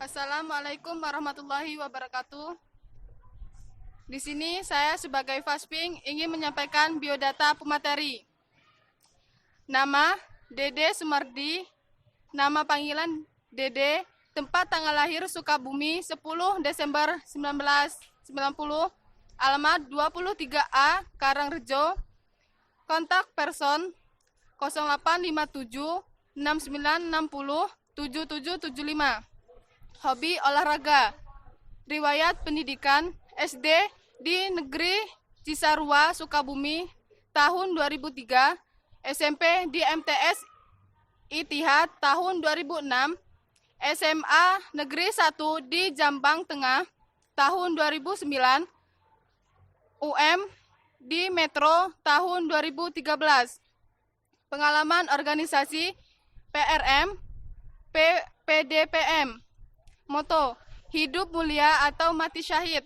Assalamualaikum warahmatullahi wabarakatuh. Di sini saya sebagai Fasping ingin menyampaikan biodata pemateri. Nama Dede Sumardi, nama panggilan Dede, tempat tanggal lahir Sukabumi 10 Desember 1990, alamat 23A Karangrejo, kontak person 0857 6960 7775. Hobi olahraga. Riwayat pendidikan SD di Negeri Cisarua, Sukabumi tahun 2003, SMP di MTS Itihad tahun 2006, SMA Negeri 1 di Jambang Tengah tahun 2009, UM di Metro tahun 2013. Pengalaman organisasi PRM, PDPM. Moto, hidup mulia atau mati syahid.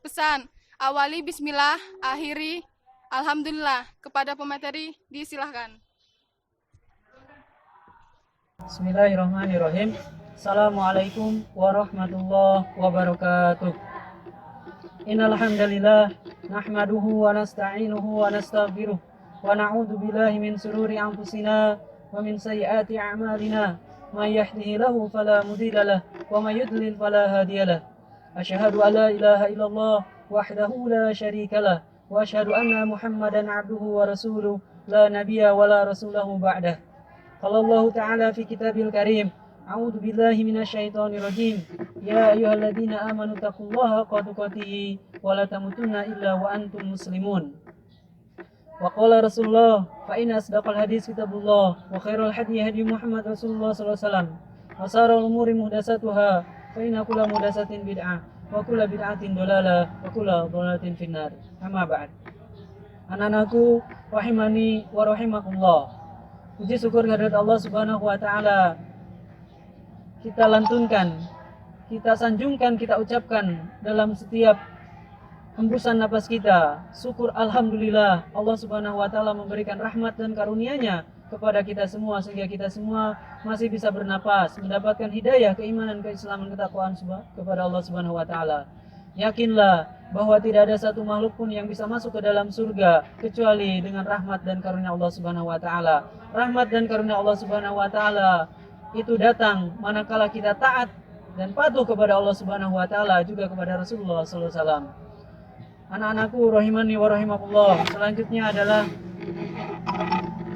Pesan, awali bismillah, akhiri alhamdulillah. Kepada pemateri, disilahkan. Bismillahirrahmanirrahim. Assalamualaikum warahmatullahi wabarakatuh. Innal hamdalillah nahmaduhu wa nasta'inuhu wa nastaghfiruh wa na'udzu billahi min shururi anfusina wa min sayyiati a'malina. May yahdihillahu fala mudilla lahu wa may yudlil fala hadiya lahu. Asyhadu an la ilaha illallah wahdahu la syarika lahu wa asyhadu anna Muhammadan 'abduhu wa rasuluhu la nabiyya wa la rasulahu ba'dah. Qala Allah Ta'ala fi Kitabil Karim, A'udzu billahi minasyaitonir rajim. Ya ayyuhalladzina amanu taqullaha haqqa tuqatih wa la tamutunna illa wa antum muslimun. Wa qala Rasulullah, fa inna asdaqal hadis kitabullah wa khairal hadi hadi Muhammad Rasulullah sallallahu alaihi wasallam. Wa sharral umuri muhdatsatuha, fa inna kulla muhdatsatin bid'ah wa kulla bid'atin dhalalah wa kulla dhalalatin finnar. Amma ba'd. Anak-anakku rahimani wa rahimakumullah. Puji syukur kehadirat Allah Subhanahu wa taala. Kita lantunkan, kita sanjungkan, kita ucapkan dalam setiap hembusan napas kita. Syukur alhamdulillah Allah Subhanahu wa taala memberikan rahmat dan karunia-Nya kepada kita semua sehingga kita semua masih bisa bernapas, mendapatkan hidayah, keimanan, keislaman, ketakwaan kepada Allah Subhanahu wa taala. Yakinlah bahwa tidak ada satu makhluk pun yang bisa masuk ke dalam surga kecuali dengan rahmat dan karunia Allah Subhanahu wa taala. Rahmat dan karunia Allah Subhanahu wa taala itu datang manakala kita taat dan patuh kepada Allah Subhanahu wa taala, juga kepada Rasulullah sallallahu alaihi wasallam. Anak-anakku rahimani wa rahimakumullah, selanjutnya adalah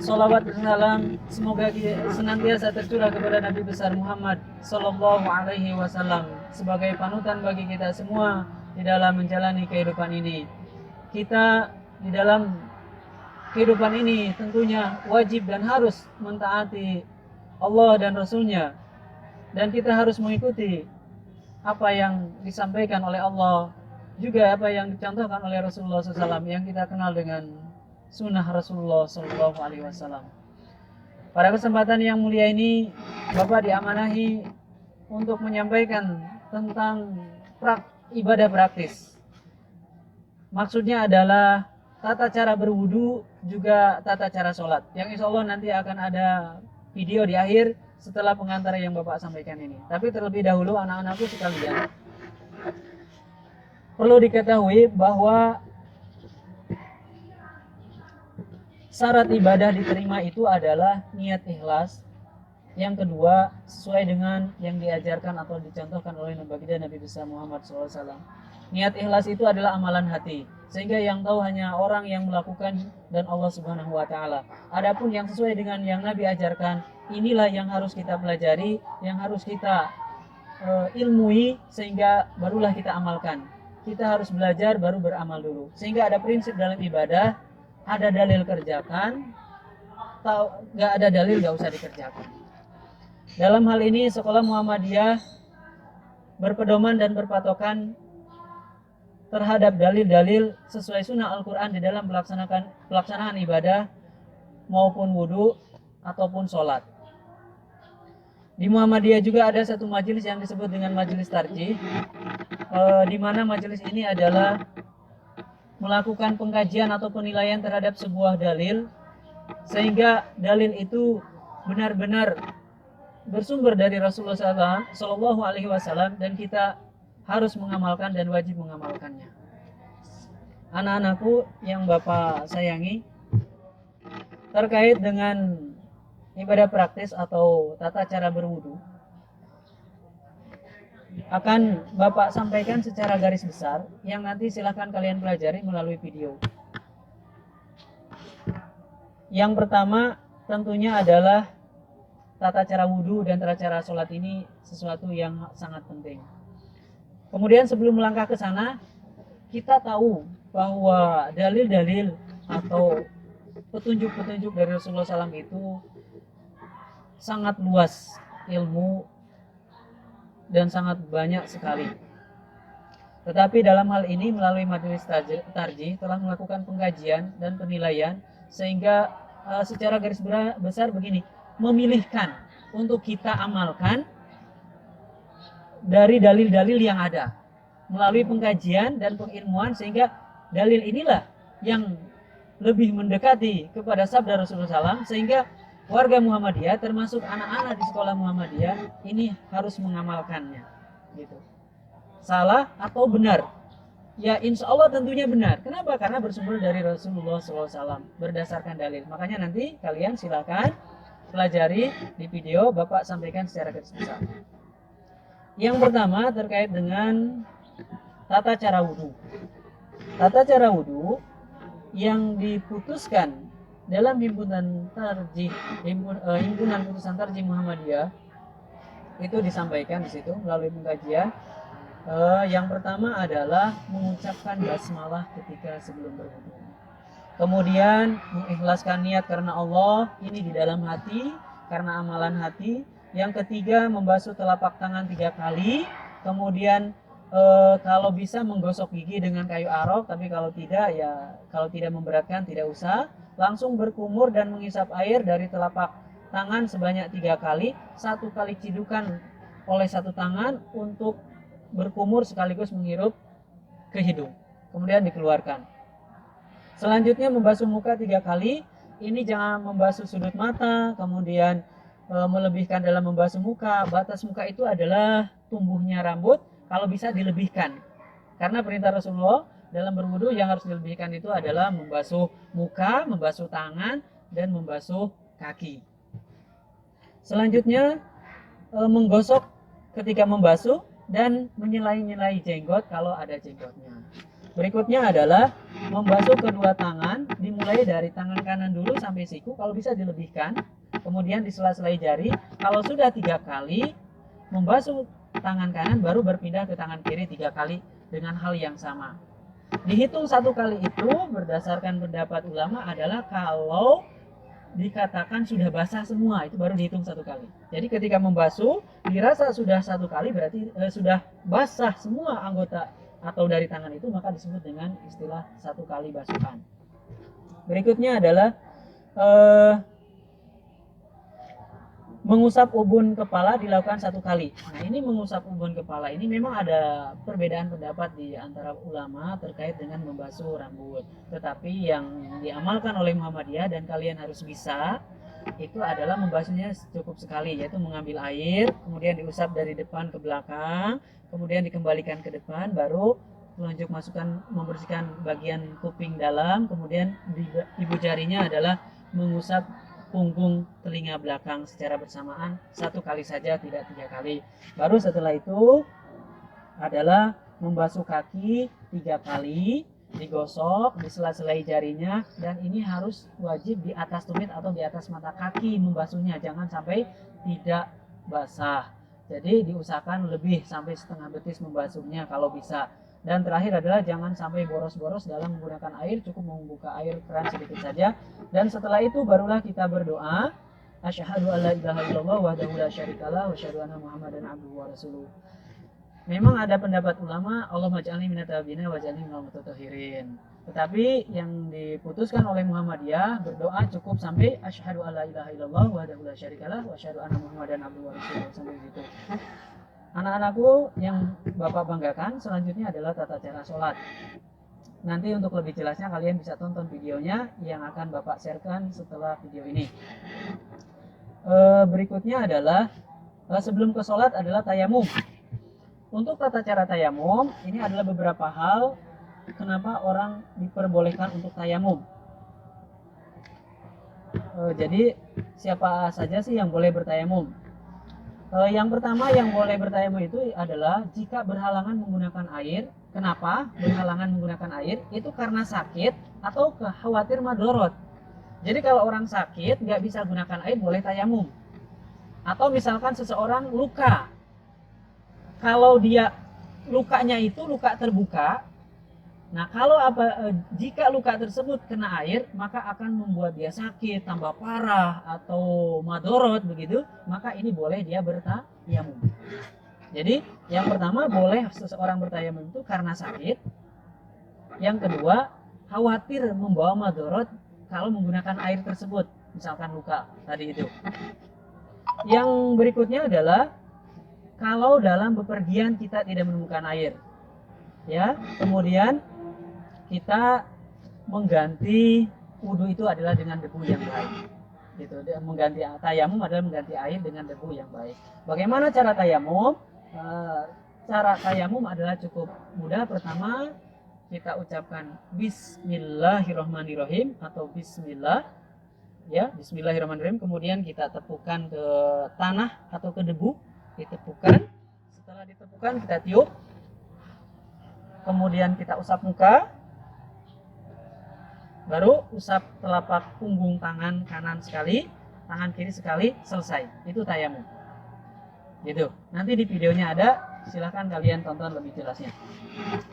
salawat dan salam semoga senantiasa tercurah kepada Nabi besar Muhammad sallallahu alaihi wasallam sebagai panutan bagi kita semua di dalam menjalani kehidupan ini. Kita di dalam kehidupan ini tentunya wajib dan harus mentaati Allah dan Rasul-Nya, dan kita harus mengikuti apa yang disampaikan oleh Allah, juga apa yang dicontohkan oleh Rasulullah SAW yang kita kenal dengan sunnah Rasulullah SAW. Pada kesempatan yang mulia ini, Bapak diamanahi untuk menyampaikan tentang ibadah praktis. Maksudnya adalah tata cara berwudu, juga tata cara sholat, yang insya Allah nanti akan ada video di akhir setelah pengantar yang Bapak sampaikan ini. Tapi terlebih dahulu anak-anakku sekalian, perlu diketahui bahwa syarat ibadah diterima itu adalah niat ikhlas. Yang kedua, sesuai dengan yang diajarkan atau dicontohkan oleh Nabi besar Muhammad SAW. Niat ikhlas itu adalah amalan hati, sehingga yang tahu hanya orang yang melakukan dan Allah Subhanahu wa taala. Adapun yang sesuai dengan yang Nabi ajarkan, inilah yang harus kita pelajari, yang harus kita ilmui, sehingga barulah kita amalkan. Kita harus belajar baru beramal dulu. Sehingga ada prinsip dalam ibadah, ada dalil kerjakan, gak ada dalil gak usah dikerjakan. Dalam hal ini sekolah Muhammadiyah berpedoman dan berpatokan terhadap dalil-dalil sesuai sunnah Al-Quran di dalam pelaksanaan ibadah maupun wudhu ataupun sholat. Di Muhammadiyah juga ada satu majelis yang disebut dengan majelis tarjih, di mana majelis ini adalah melakukan pengkajian atau penilaian terhadap sebuah dalil, sehingga dalil itu benar-benar bersumber dari Rasulullah Shallallahu Alaihi Wasallam dan kita harus mengamalkan dan wajib mengamalkannya. Anak-anakku yang Bapak sayangi, terkait dengan ibadah praktis atau tata cara berwudu, akan Bapak sampaikan secara garis besar yang nanti silahkan kalian pelajari melalui video. Yang pertama tentunya adalah tata cara wudhu dan tata cara sholat ini sesuatu yang sangat penting. Kemudian sebelum melangkah ke sana, kita tahu bahwa dalil-dalil atau petunjuk-petunjuk dari Rasulullah SAW itu sangat luas ilmu dan sangat banyak sekali. Tetapi dalam hal ini melalui majelis tarjih telah melakukan pengkajian dan penilaian sehingga secara garis besar begini, memilihkan untuk kita amalkan dari dalil-dalil yang ada melalui pengkajian dan pengilmuan, sehingga dalil inilah yang lebih mendekati kepada sabda Rasulullah SAW, sehingga warga Muhammadiyah termasuk anak-anak di sekolah Muhammadiyah ini harus mengamalkannya gitu. Salah atau benar? Ya insya Allah tentunya benar. Kenapa? Karena bersumber dari Rasulullah SAW berdasarkan dalil. Makanya nanti kalian silakan pelajari di video, Bapak sampaikan secara garis besar. Yang pertama terkait dengan tata cara wudhu. Tata cara wudhu yang diputuskan dalam himpunan putusan tarjih Muhammadiyah itu disampaikan di situ melalui pengkajian. Yang pertama adalah mengucapkan basmalah ketika sebelum berwudu. Kemudian mengikhlaskan niat karena Allah, ini di dalam hati karena amalan hati. Yang ketiga membasuh telapak tangan 3 kali. Kemudian kalau bisa menggosok gigi dengan kayu arok, tapi kalau tidak memberatkan tidak usah. Langsung berkumur dan mengisap air dari telapak tangan sebanyak 3 kali, 1 kali cidukan oleh 1 tangan untuk berkumur sekaligus menghirup ke hidung, kemudian dikeluarkan. Selanjutnya membasuh muka 3 kali. Ini jangan membasuh sudut mata, kemudian melebihkan dalam membasuh muka. Batas muka itu adalah tumbuhnya rambut, kalau bisa dilebihkan. Karena perintah Rasulullah dalam berwudu yang harus dilebihkan itu adalah membasuh muka, membasuh tangan, dan membasuh kaki. Selanjutnya menggosok ketika membasuh dan menyelai-nyelai jenggot kalau ada jenggotnya. Berikutnya adalah membasuh kedua tangan, dimulai dari tangan kanan dulu sampai siku, kalau bisa dilebihkan, kemudian di sela-sela jari. Kalau sudah 3 kali membasuh tangan kanan, baru berpindah ke tangan kiri 3 kali dengan hal yang sama. Dihitung 1 kali itu berdasarkan pendapat ulama adalah kalau dikatakan sudah basah semua, itu baru dihitung 1 kali. Jadi ketika membasuh dirasa sudah 1 kali, berarti sudah basah semua anggota atau dari tangan itu, maka disebut dengan istilah 1 kali basuhan. Berikutnya adalah mengusap ubun kepala dilakukan 1 kali. Nah, ini mengusap ubun kepala ini memang ada perbedaan pendapat di antara ulama terkait dengan membasuh rambut. Tetapi yang diamalkan oleh Muhammadiyah dan kalian harus bisa itu adalah membasuhnya cukup sekali, yaitu mengambil air, kemudian diusap dari depan ke belakang, kemudian dikembalikan ke depan, baru telunjuk masukkan membersihkan bagian kuping dalam, kemudian ibu jarinya adalah mengusap punggung telinga belakang secara bersamaan 1 kali saja, tidak 3 kali. Baru setelah itu adalah membasuh kaki 3 kali, digosok di sela-sela jarinya, dan ini harus wajib di atas tumit atau di atas mata kaki membasuhnya, jangan sampai tidak basah. Jadi diusahakan lebih sampai setengah betis membasuhnya kalau bisa. Dan terakhir adalah jangan sampai boros-boros dalam menggunakan air, cukup membuka air keran sedikit saja. Dan setelah itu barulah kita berdoa, asyhadu alla ilaha illallah wahdahu la syarikalah wa asyhadu anna muhammadan abduhu wa rasuluh. Memang ada pendapat ulama, Allahumma ja'alni minat tawabin wa ja'alni minal mutatahhirin. Tetapi yang diputuskan oleh Muhammadiyah berdoa cukup sampai asyhadu alla ilaha illallah wahdahu la syarikalah wa asyhadu anna muhammadan abduhu wa rasuluh, sampai situ. Anak-anakku yang Bapak banggakan, selanjutnya adalah tata cara sholat. Nanti untuk lebih jelasnya kalian bisa tonton videonya yang akan Bapak sharekan setelah video ini. Berikutnya adalah sebelum ke sholat adalah tayamum. Untuk tata cara tayamum, ini adalah beberapa hal kenapa orang diperbolehkan untuk tayamum. Jadi siapa saja sih yang boleh bertayamum? Yang pertama yang boleh bertayamum itu adalah jika berhalangan menggunakan air. Kenapa berhalangan menggunakan air? Itu karena sakit atau khawatir madorot. Jadi kalau orang sakit nggak bisa gunakan air, boleh tayamum. Atau misalkan seseorang luka, kalau dia lukanya itu luka terbuka, nah kalau jika luka tersebut kena air, maka akan membuat dia sakit, tambah parah atau madorot begitu, maka ini boleh dia bertayamum. Jadi yang pertama boleh seseorang bertayamum itu karena sakit. Yang kedua khawatir membawa madorot kalau menggunakan air tersebut, misalkan luka tadi itu. Yang berikutnya adalah kalau dalam bepergian kita tidak menemukan air, ya, kemudian kita mengganti wudhu itu adalah dengan debu yang baik. Gitu. Mengganti tayamum adalah mengganti air dengan debu yang baik. Bagaimana cara tayamum? Cara tayamum adalah cukup mudah. Pertama, kita ucapkan Bismillahirrahmanirrahim atau Bismillah, ya, Bismillahirrahmanirrahim. Kemudian kita tepukan ke tanah atau ke debu, ditepukan. Setelah ditepukan kita tiup. Kemudian kita usap muka. Baru usap telapak punggung tangan kanan sekali, tangan kiri sekali, selesai. Itu tayamum. Gitu. Nanti di videonya ada, silahkan kalian tonton lebih jelasnya.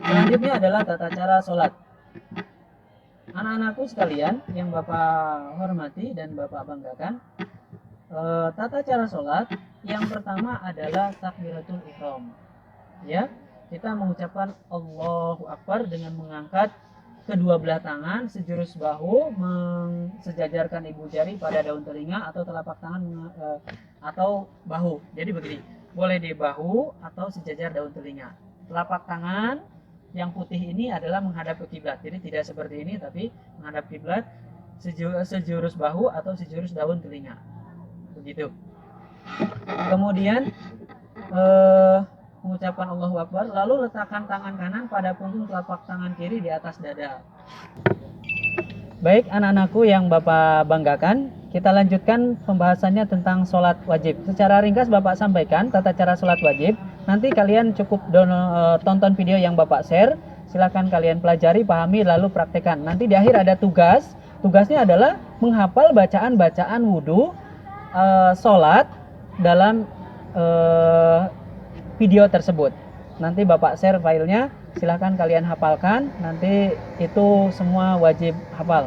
Selanjutnya adalah tata cara sholat. Anak-anakku sekalian yang Bapak hormati dan Bapak banggakan, tata cara sholat yang pertama adalah takbiratul ihram. Ya, kita mengucapkan Allahu Akbar dengan mengangkat kedua belah tangan sejurus bahu, sejajarkan ibu jari pada daun telinga atau telapak tangan atau bahu. Jadi begini, boleh di bahu atau sejajar daun telinga. Telapak tangan yang putih ini adalah menghadap ke kiblat. Jadi tidak seperti ini tapi menghadap kiblat, sejurus bahu atau sejurus daun telinga. Begitu. Kemudian mengucapkan Allahu Akbar, lalu letakkan tangan kanan pada punggung telapak tangan kiri di atas dada. Baik anak-anakku yang Bapak banggakan, kita lanjutkan pembahasannya tentang sholat wajib. Secara ringkas Bapak sampaikan tata cara sholat wajib. Nanti kalian cukup tonton video yang Bapak share. Silahkan kalian pelajari, pahami, lalu praktekkan. Nanti di akhir ada tugas. Tugasnya adalah menghafal bacaan-bacaan wudhu sholat dalam video tersebut. Nanti Bapak share filenya, silahkan kalian hafalkan. Nanti itu semua wajib hafal.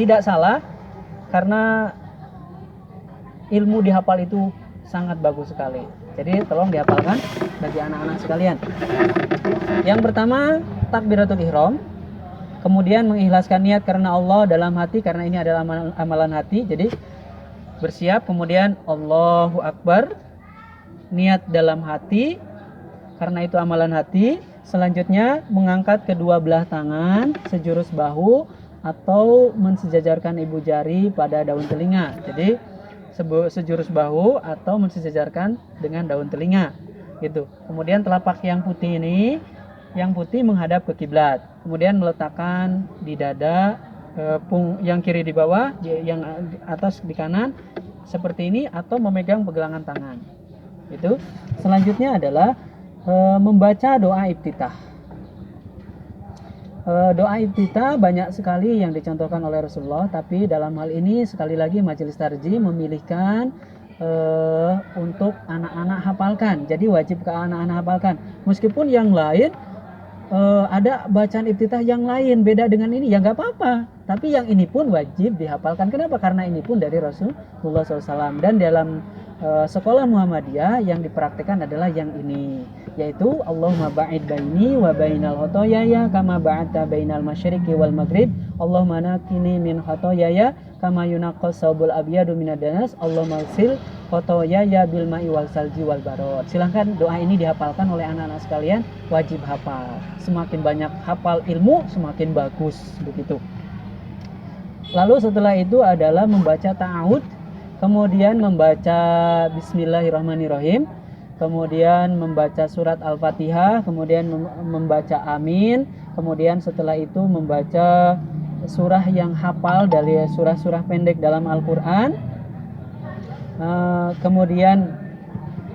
Tidak salah, karena ilmu dihafal itu sangat bagus sekali. Jadi tolong dihafalkan bagi anak-anak sekalian. Yang pertama, takbiratul ihram. Kemudian mengikhlaskan niat karena Allah dalam hati, karena ini adalah amalan hati. Jadi bersiap, kemudian Allahu Akbar, niat dalam hati karena itu amalan hati. Selanjutnya mengangkat kedua belah tangan sejurus bahu atau mensejajarkan ibu jari pada daun telinga. Jadi sejurus bahu atau mensejajarkan dengan daun telinga gitu. Kemudian telapak yang putih ini, yang putih menghadap ke kiblat. Kemudian meletakkan di dada, yang kiri di bawah, yang atas di kanan seperti ini, atau memegang pegangan tangan. Itu. Selanjutnya adalah membaca doa iftitah. Doa iftitah banyak sekali yang dicontohkan oleh Rasulullah, tapi dalam hal ini sekali lagi Majelis Tarjih memilihkan untuk anak-anak hafalkan. Jadi wajib ke anak-anak hafalkan. Meskipun yang lain ada bacaan iftitah yang lain beda dengan ini, ya nggak apa-apa. Tapi yang ini pun wajib dihafalkan. Kenapa? Karena ini pun dari Rasulullah SAW. Dan dalam sekolah Muhammadiyah yang dipraktikkan adalah yang ini, yaitu Allahumma ba'id baini wa bainal khotoyaya kama ba'adta bainal masyriqi wal maghrib. Allahumma nakini min khotoyaya kama yunaqqas saubul abyadu minad danas. Allahumma ghsil khotoyaya bil ma'i wal salji wal barad. Silahkan doa ini dihafalkan oleh anak-anak sekalian, wajib hafal. Semakin banyak hafal ilmu semakin bagus, begitu. Lalu setelah itu adalah membaca ta'awud kemudian membaca Bismillahirrahmanirrahim, kemudian membaca surat Al-Fatihah, kemudian membaca Amin, kemudian setelah itu membaca surah yang hafal dari surah-surah pendek dalam Al-Quran, kemudian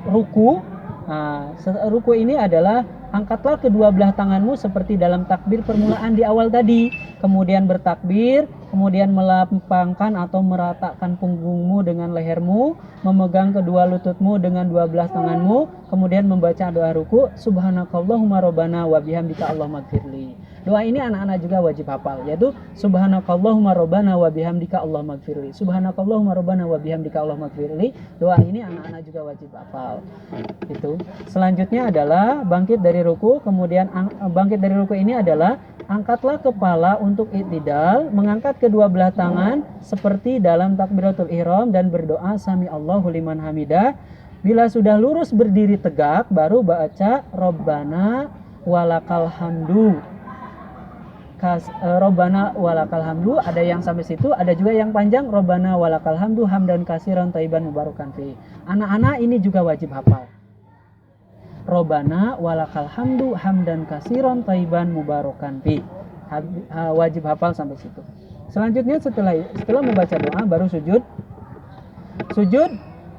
ruku. Ruku ini adalah angkatlah kedua belah tanganmu seperti dalam takbir permulaan di awal tadi, kemudian bertakbir, kemudian melapangkan atau meratakan punggungmu dengan lehermu, memegang kedua lututmu dengan dua belah tanganmu, kemudian membaca doa ruku, subhanakallahumma rabbana wa bihamdika allahumma gfirli. Doa ini anak-anak juga wajib hafal, yaitu subhanakallahumma rabbana wa bihamdika allahumma gfirli. Subhanakallahumma rabbana wa bihamdika allahumma gfirli. Doa ini anak-anak juga wajib hafal. Itu. Selanjutnya adalah bangkit dari ruku, kemudian bangkit dari ruku ini adalah angkatlah kepala untuk i'tidal, mengangkat kedua belah tangan seperti dalam takbiratul ihram dan berdoa sami Allahu liman hamidah. Bila sudah lurus berdiri tegak, baru baca Rabbana walakal hamdu. Rabbana walakal hamdu, ada yang sampai situ, ada juga yang panjang Rabbana walakal hamdu hamdan katsiran thayyiban mubarakan fi. Anak-anak ini juga wajib hafal. Rabbana walakal hamdu hamdan katsiran thayyiban mubarakan fi. Wajib hafal sampai situ. Selanjutnya setelah membaca doa baru sujud. Sujud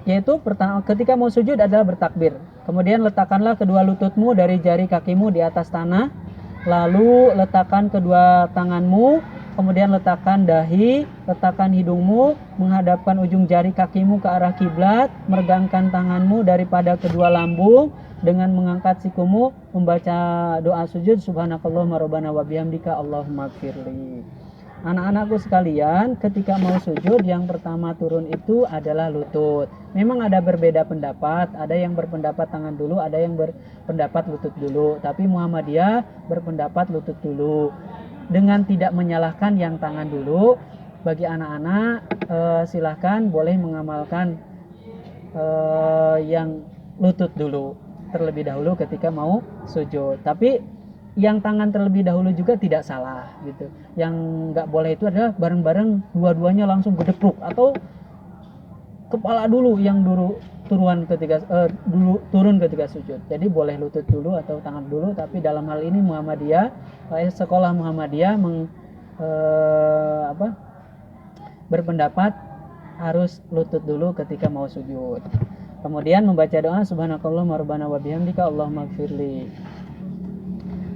yaitu pertama ketika mau sujud adalah bertakbir. Kemudian letakkanlah kedua lututmu dari jari kakimu di atas tanah. Lalu letakkan kedua tanganmu, kemudian letakkan dahi, letakkan hidungmu, menghadapkan ujung jari kakimu ke arah kiblat, meregangkan tanganmu daripada kedua lambung, dengan mengangkat sikumu, membaca doa sujud, subhanakallahumma rabbana wa bihamdika allahumma gfirli. Anak-anakku sekalian, ketika mau sujud yang pertama turun itu adalah lutut. Memang ada berbeda pendapat, ada yang berpendapat tangan dulu, ada yang berpendapat lutut dulu. Tapi Muhammadiyah berpendapat lutut dulu. Dengan tidak menyalahkan yang tangan dulu, bagi anak-anak silahkan boleh mengamalkan yang lutut dulu terlebih dahulu ketika mau sujud. Tapi yang tangan terlebih dahulu juga tidak salah gitu. Yang nggak boleh itu adalah bareng-bareng dua-duanya langsung gedepruk, atau kepala dulu yang turun ketika sujud. Jadi boleh lutut dulu atau tangan dulu, tapi dalam hal ini Muhammadiyah, sekolah Muhammadiyah berpendapat harus lutut dulu ketika mau sujud. Kemudian membaca doa subhanakallahumma rabbana wa bihamdika allahumma gfirli.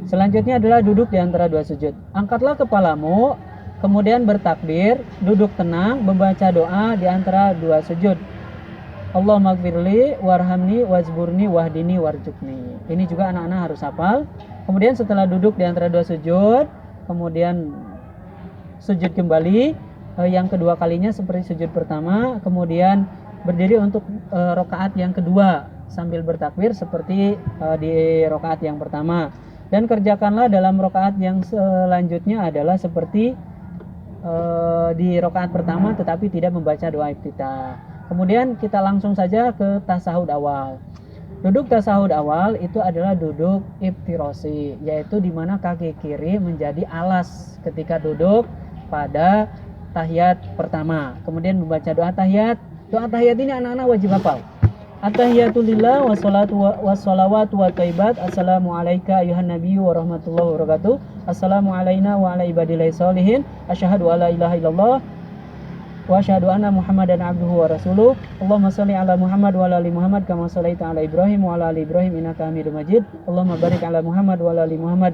Selanjutnya adalah duduk di antara dua sujud. Angkatlah kepalamu, kemudian bertakbir, duduk tenang, membaca doa di antara dua sujud. Allahumma gfirli warhamni wazburni wahdini warjukni. Ini juga anak-anak harus hafal. Kemudian setelah duduk di antara dua sujud, kemudian sujud kembali, yang kedua kalinya seperti sujud pertama, kemudian berdiri untuk rakaat yang kedua sambil bertakbir seperti di rakaat yang pertama. Dan kerjakanlah dalam rakaat yang selanjutnya adalah seperti di rakaat pertama, tetapi tidak membaca doa iftitah. Kemudian kita langsung saja ke tasahud awal. Duduk tasahud awal itu adalah duduk iftirosi, yaitu di mana kaki kiri menjadi alas ketika duduk pada tahiyat pertama. Kemudian membaca doa tahiyat. Doa tahiyat ini anak-anak wajib hafal. At-tahiyatulillah wassalawatu wa thayyibat. Assalamu alayka ayuhan nabiyyu wa rahmatullahi wa barakatuh. Assalamu alayna wa ala ibadillahi sholihin. Asyhadu alla ilaha illallah wa asyhadu anna Muhammadan abduhu wa rasuluh. Allahumma shalli ala Muhammad wa ala ali Muhammad kama shallaita ala Ibrahim wa ala ali Ibrahim innaka Hamidum Majid. Allahumma barik ala Muhammad wa ala ali Muhammad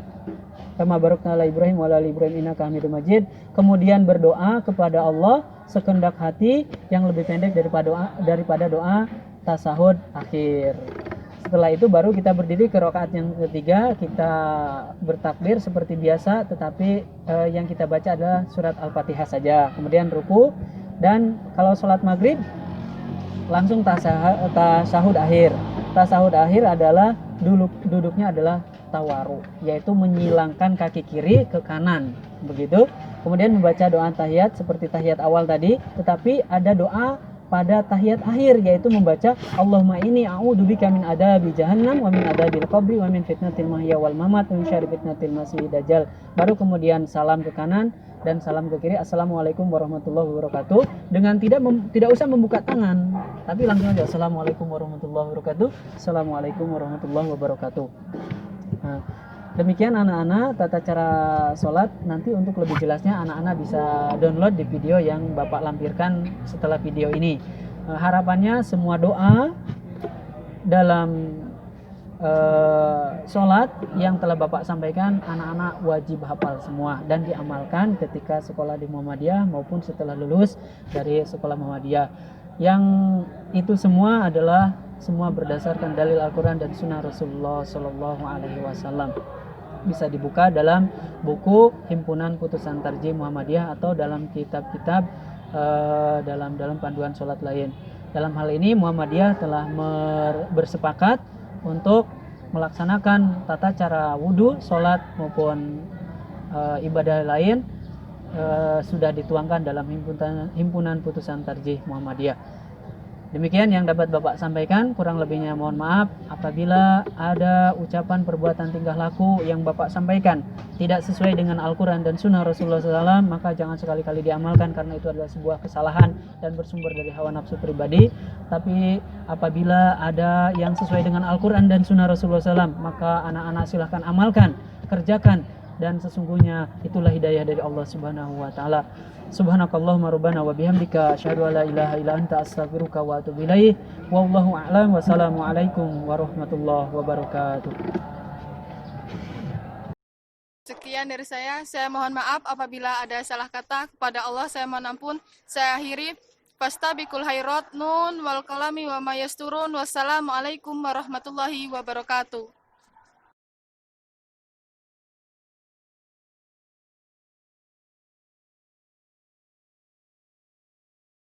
kama barakta ala Ibrahim wa ala ali Ibrahim innaka Hamidum Majid. Kemudian berdoa kepada Allah sekendak hati yang lebih pendek daripada doa tasahud akhir. Setelah itu baru kita berdiri ke rakaat yang ketiga, kita bertakbir seperti biasa, tetapi yang kita baca adalah surat Al-Fatihah saja. Kemudian ruku, dan kalau sholat maghrib langsung tasahud akhir. Tasahud akhir adalah duduknya adalah tawaru, yaitu menyilangkan kaki kiri ke kanan, begitu. Kemudian membaca doa tahiyat seperti tahiyat awal tadi, tetapi ada doa pada tahiyat akhir, yaitu membaca Allahumma inni a'udzubika min adabi jahannam wa min adabil qabri wa min fitnatil mahya wal mamat wa min syarri fitnatil masiihid dajjal. Baru kemudian salam ke kanan dan salam ke kiri, assalamualaikum warahmatullahi wabarakatuh, dengan tidak usah membuka tangan, tapi langsung aja assalamualaikum warahmatullahi wabarakatuh, assalamualaikum warahmatullahi wabarakatuh. Nah, demikian anak-anak tata cara sholat. Nanti untuk lebih jelasnya anak-anak bisa download di video yang Bapak lampirkan setelah video ini. Harapannya semua doa dalam sholat yang telah Bapak sampaikan anak-anak wajib hafal semua dan diamalkan ketika sekolah di Muhammadiyah maupun setelah lulus dari sekolah Muhammadiyah. Yang itu semua adalah semua berdasarkan dalil Al-Quran dan Sunnah Rasulullah Sallallahu Alaihi Wasallam. Bisa dibuka dalam buku Himpunan Putusan Tarjih Muhammadiyah atau dalam kitab-kitab dalam panduan sholat lain. Dalam hal ini Muhammadiyah telah bersepakat untuk melaksanakan tata cara wudhu, sholat maupun ibadah lain sudah dituangkan dalam Himpunan Putusan Tarjih Muhammadiyah. Demikian yang dapat Bapak sampaikan, kurang lebihnya mohon maaf. Apabila ada ucapan, perbuatan, tingkah laku yang Bapak sampaikan tidak sesuai dengan Al-Quran dan Sunnah Rasulullah SAW, maka jangan sekali-kali diamalkan karena itu adalah sebuah kesalahan dan bersumber dari hawa nafsu pribadi. Tapi apabila ada yang sesuai dengan Al-Quran dan Sunnah Rasulullah SAW, maka anak-anak silahkan amalkan, kerjakan, dan sesungguhnya itulah hidayah dari Allah Subhanahu wa Ta'ala. Subhanakallahumma rabbana wa bihamdika asyhadu an la ilaha illa anta astaghfiruka wa atubu ilaik. Wallahu a'lam. Wassalamualaikum warahmatullahi wabarakatuh. Sekian dari saya mohon maaf apabila ada salah kata. Kepada Allah saya mohon ampun. Saya akhiri. Fastabiqul khairat, nun wal qalami wa ma yasturun. Wassalamualaikum warahmatullahi wabarakatuh.